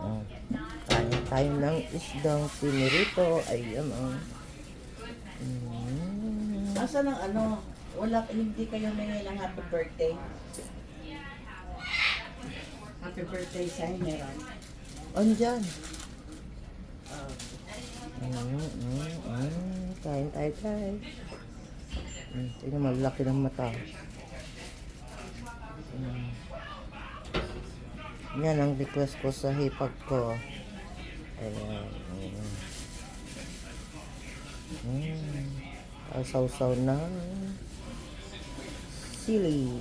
Oh. Kain tayo ng isdang pinirito. Ayan, oh. Asa ng ano? Wala, hindi kayo may ng happy birthday. Happy birthday sa meron. Andyan. Uh, Kain tayo, guys. Tingnan, malaki ng mata. Yan ang request ko sa hipag ko. Ayan. Sausaw na sili.